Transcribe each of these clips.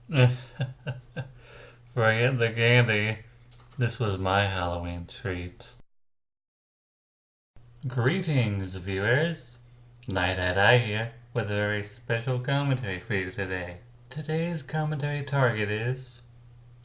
Forget the candy. This was my Halloween treat. Greetings, viewers. Night here with a very special commentary for you today. Today's commentary target is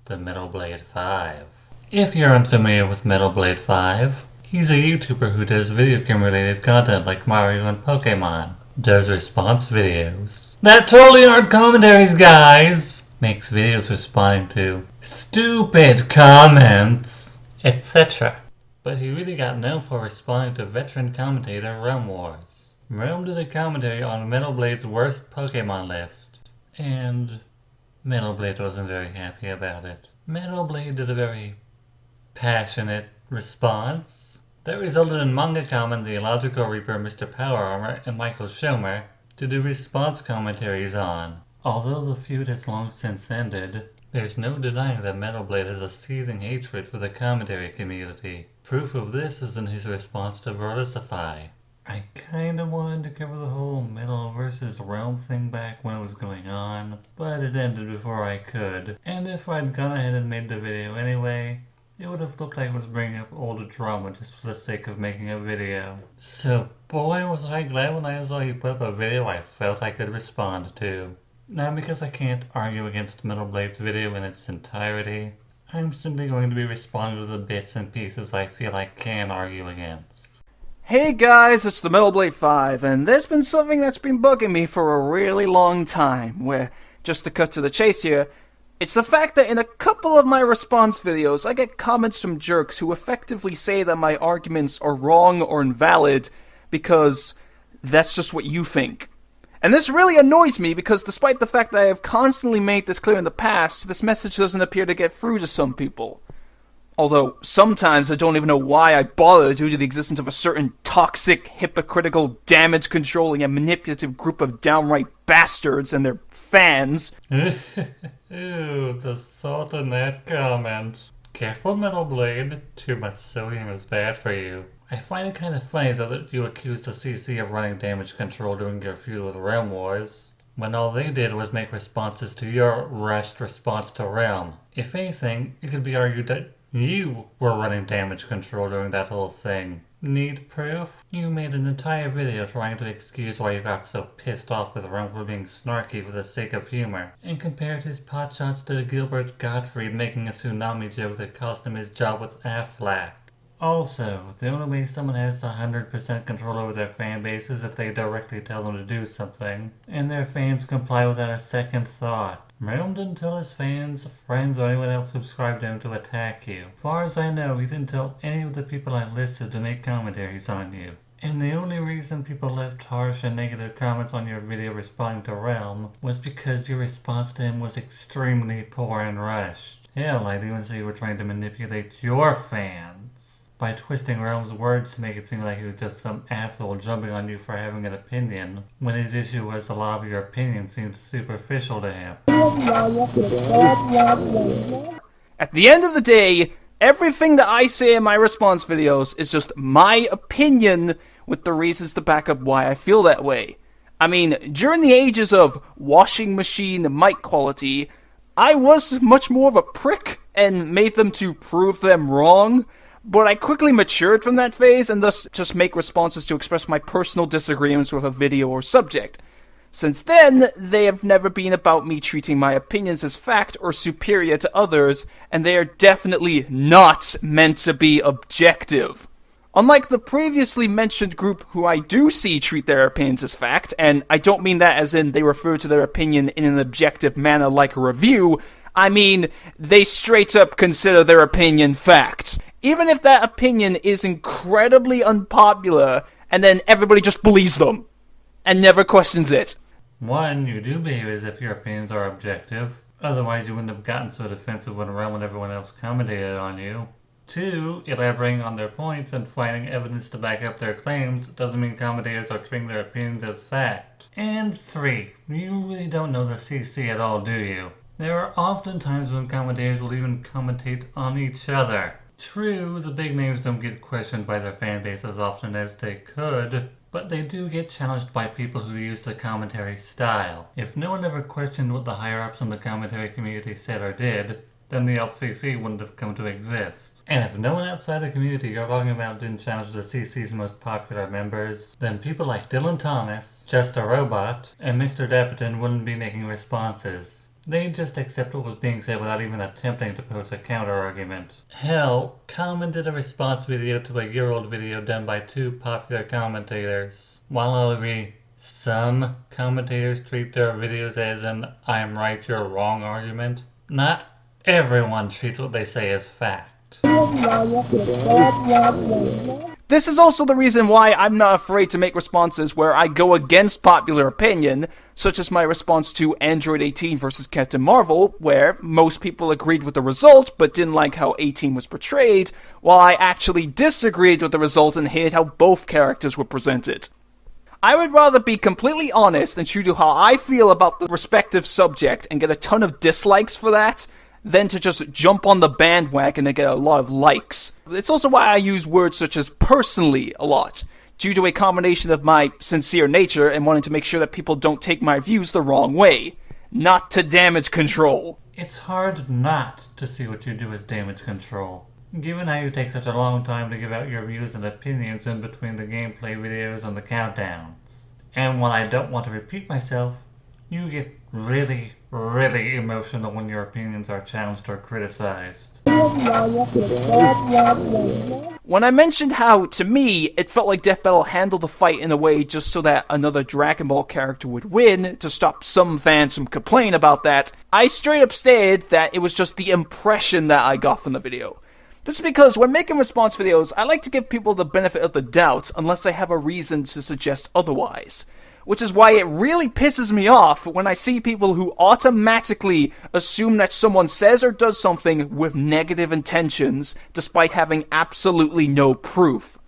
TheMetalblade5. If you're unfamiliar with Metalblade5, he's a YouTuber who does video game related content like Mario and Pokemon. Does response videos that totally aren't commentaries, guys. Makes videos responding to stupid comments, etc. But he really got known for responding to veteran commentator Realm Wars. Realm did a commentary on Metalblade's worst Pokemon list, and Metalblade wasn't very happy about it. Metalblade did a very passionate response that resulted in mangaka and the Illogical Reaper Mr. Power Armor and Michael Schomer to do response commentaries on. Although the feud has long since ended, there's no denying that Metalblade has a seething hatred for the commentary community. Proof of this is in his response to Verticify. I kinda wanted to cover the whole Metal versus Realm thing back when it was going on, but it ended before I could, and if I'd gone ahead and made the video anyway, it would have looked like I was bringing up old drama just for the sake of making a video. So boy was I glad when I saw you put up a video I felt I could respond to. Now because I can't argue against Metalblade's video in its entirety, I'm simply going to be responding to the bits and pieces I feel I can argue against. Hey guys, it's TheMetalblade5, and there's been something that's been bugging me for a really long time, where, just to cut to the chase here, it's the fact that in a couple of my response videos, I get comments from jerks who effectively say that my arguments are wrong or invalid because that's just what you think. And this really annoys me because despite the fact that I have constantly made this clear in the past, this message doesn't appear to get through to some people. Although, sometimes I don't even know why I bother due to the existence of a certain toxic, hypocritical, damage-controlling, and manipulative group of downright bastards and their fans. Ooh, the thought in that comment. Careful, Metalblade. Too much sodium is bad for you. I find it kind of funny though that you accused the CC of running damage control during your feud with Realm Wars, when all they did was make responses to your rushed response to Realm. If anything, it could be argued that you were running damage control during that whole thing. Need proof? You made an entire video trying to excuse why you got so pissed off with Realm for being snarky for the sake of humor, and compared his potshots to Gilbert Gottfried making a tsunami joke that cost him his job with Aflac. Also, the only way someone has 100% control over their fan base is if they directly tell them to do something, and their fans comply without a second thought. Realm didn't tell his fans, friends, or anyone else subscribed to him to attack you. As far as I know, he didn't tell any of the people I listed to make commentaries on you. And the only reason people left harsh and negative comments on your video responding to Realm was because your response to him was extremely poor and rushed. Hell, I'd even say you were trying to manipulate your fans by twisting Realm's words to make it seem like he was just some asshole jumping on you for having an opinion, when his issue was a lot of your opinion seemed superficial to him. At the end of the day, everything that I say in my response videos is just my opinion with the reasons to back up why I feel that way. I mean, during the ages of washing machine mic quality, I was much more of a prick and made them to prove them wrong. But I quickly matured from that phase and thus just make responses to express my personal disagreements with a video or subject. Since then, they have never been about me treating my opinions as fact or superior to others, and they are definitely not meant to be objective. Unlike the previously mentioned group who I do see treat their opinions as fact, and I don't mean that as in they refer to their opinion in an objective manner like a review, I mean they straight up consider their opinion fact. Even if that opinion is incredibly unpopular, and then everybody just believes them, and never questions it. One, you do behave as if your opinions are objective, otherwise you wouldn't have gotten so defensive when Realm and everyone else commentated on you. Two, elaborating on their points and finding evidence to back up their claims doesn't mean commentators are treating their opinions as fact. And three, you really don't know the CC at all, do you? There are often times when commentators will even commentate on each other. True, the big names don't get questioned by their fanbase as often as they could, but they do get challenged by people who use the commentary style. If no one ever questioned what the higher-ups in the commentary community said or did, then the LCC wouldn't have come to exist. And if no one outside the community you're talking about didn't challenge the CC's most popular members, then people like Dylan Thomas, Just a Robot, and Mr. Dapperton wouldn't be making responses. They'd just accept what was being said without even attempting to pose a counter-argument. Hell, Common did a response video to a year-old video done by two popular commentators. While I'll agree, some commentators treat their videos as an I'm right, you're wrong argument, not everyone treats what they say as fact. This is also the reason why I'm not afraid to make responses where I go against popular opinion, such as my response to Android 18 versus Captain Marvel, where most people agreed with the result but didn't like how 18 was portrayed, while I actually disagreed with the result and hated how both characters were presented. I would rather be completely honest and true to how I feel about the respective subject and get a ton of dislikes for that, than to just jump on the bandwagon and get a lot of likes. It's also why I use words such as personally a lot, due to a combination of my sincere nature and wanting to make sure that people don't take my views the wrong way, not to damage control. It's hard not to see what you do as damage control, given how you take such a long time to give out your views and opinions in between the gameplay videos and the countdowns. And while I don't want to repeat myself, you get really emotional when your opinions are challenged or criticized. When I mentioned how, to me, it felt like Death Battle handled the fight in a way just so that another Dragon Ball character would win, to stop some fans from complaining about that, I straight up stated that it was just the impression that I got from the video. This is because when making response videos, I like to give people the benefit of the doubt unless I have a reason to suggest otherwise. Which is why it really pisses me off when I see people who automatically assume that someone says or does something with negative intentions, despite having absolutely no proof.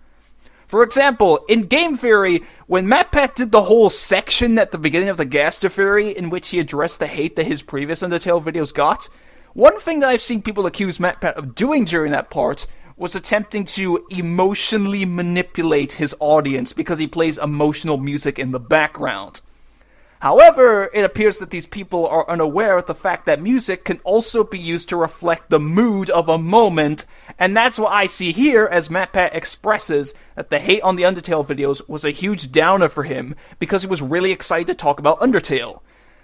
For example, in Game Theory, when MatPat did the whole section at the beginning of the Gaster Theory in which he addressed the hate that his previous Undertale videos got, one thing that I've seen people accuse MatPat of doing during that part was attempting to emotionally manipulate his audience because he plays emotional music in the background. However, it appears that these people are unaware of the fact that music can also be used to reflect the mood of a moment, and that's what I see here as MatPat expresses that the hate on the Undertale videos was a huge downer for him because he was really excited to talk about Undertale.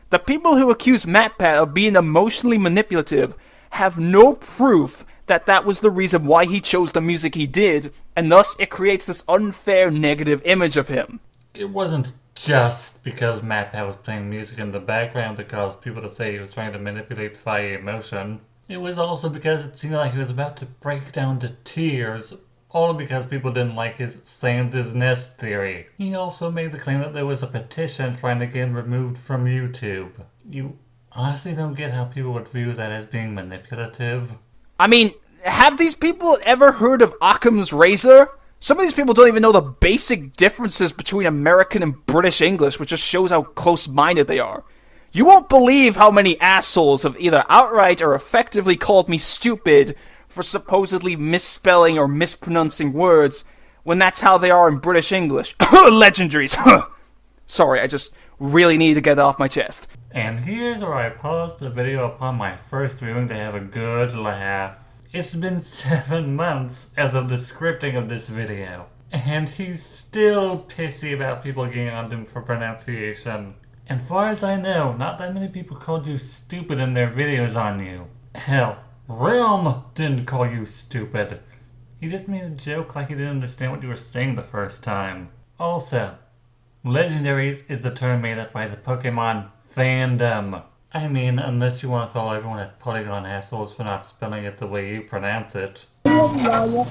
The people who accuse MatPat of being emotionally manipulative have no proof that that was the reason why he chose the music he did, and thus it creates this unfair negative image of him. It wasn't just because MatPat was playing music in the background that caused people to say he was trying to manipulate Fire emotion. It was also because it seemed like he was about to break down to tears, all because people didn't like his Sans' Nest theory. He also made the claim that there was a petition trying to get him removed from YouTube. You honestly don't get how people would view that as being manipulative? I mean, have these people ever heard of Occam's razor? Some of these people don't even know the basic differences between American and British English, which just shows how close-minded they are. You won't believe how many assholes have either outright or effectively called me stupid for supposedly misspelling or mispronouncing words, when that's how they are in British English. Legendaries! Sorry, I just really need to get it off my chest. And here's where I paused the video upon my first viewing to have a good laugh. It's been 7 months as of the scripting of this video, and he's still pissy about people getting onto him for pronunciation. And far as I know, not that many people called you stupid in their videos on you. Hell, Realm didn't call you stupid. He just made a joke like he didn't understand what you were saying the first time. Also, Legendaries is the term made up by the Pokemon fandom. I mean, unless you want to call everyone at Polygon assholes for not spelling it the way you pronounce it. Because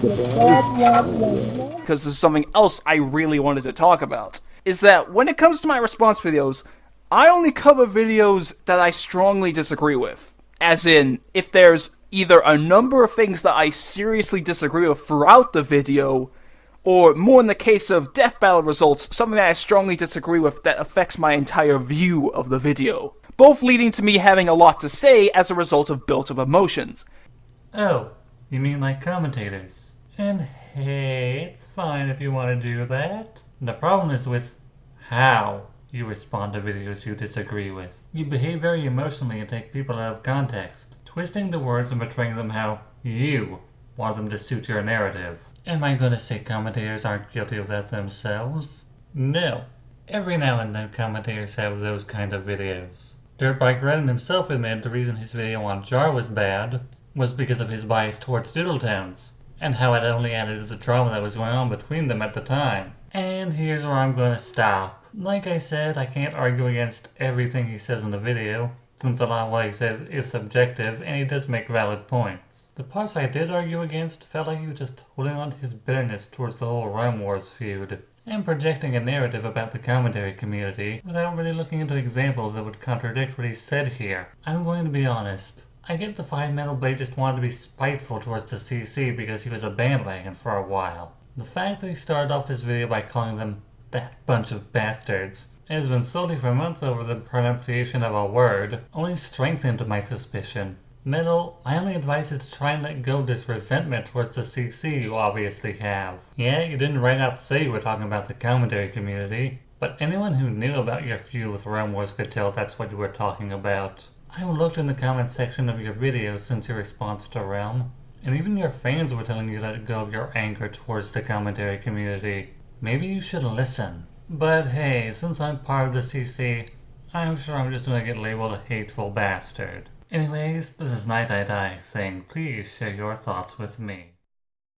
there's something else I really wanted to talk about. Is that when it comes to my response videos, I only cover videos that I strongly disagree with. As in, if there's either a number of things that I seriously disagree with throughout the video, or more in the case of Death Battle results, something that I strongly disagree with that affects my entire view of the video. Both leading to me having a lot to say as a result of built-up emotions. Oh, you mean like commentators? And hey, it's fine if you want to do that. The problem is with how you respond to videos you disagree with. You behave very emotionally and take people out of context, twisting the words and portraying them how you want them to suit your narrative. Am I going to say commentators aren't guilty of that themselves? No. Every now and then commentators have those kind of videos. Dirtbike Reddin himself admitted the reason his video on Jar was bad was because of his bias towards Doodletowns, and how it only added to the drama that was going on between them at the time. And here's where I'm going to stop. Like I said, I can't argue against everything he says in the video, since a lot of what he says is subjective, and he does make valid points. The parts I did argue against felt like he was just holding on to his bitterness towards the whole Realm Wars feud, and projecting a narrative about the commentary community without really looking into examples that would contradict what he said here. I'm going to be honest. I get the TheMetalblade just wanted to be spiteful towards the CC because he was a bandwagon for a while. The fact that he started off this video by calling them that bunch of bastards and has been salty for months over the pronunciation of a word only strengthened my suspicion. Metal, my only advice is to try and let go of this resentment towards the CC you obviously have. Yeah, you didn't right out say you were talking about the commentary community, but anyone who knew about your feud with Realm Wars could tell that's what you were talking about. I looked in the comments section of your video since your response to Realm, and even your fans were telling you to let go of your anger towards the commentary community. Maybe you should listen. But hey, since I'm part of the CC, I'm sure I'm just gonna get labeled a hateful bastard. Anyways, this is Night I Die saying please share your thoughts with me.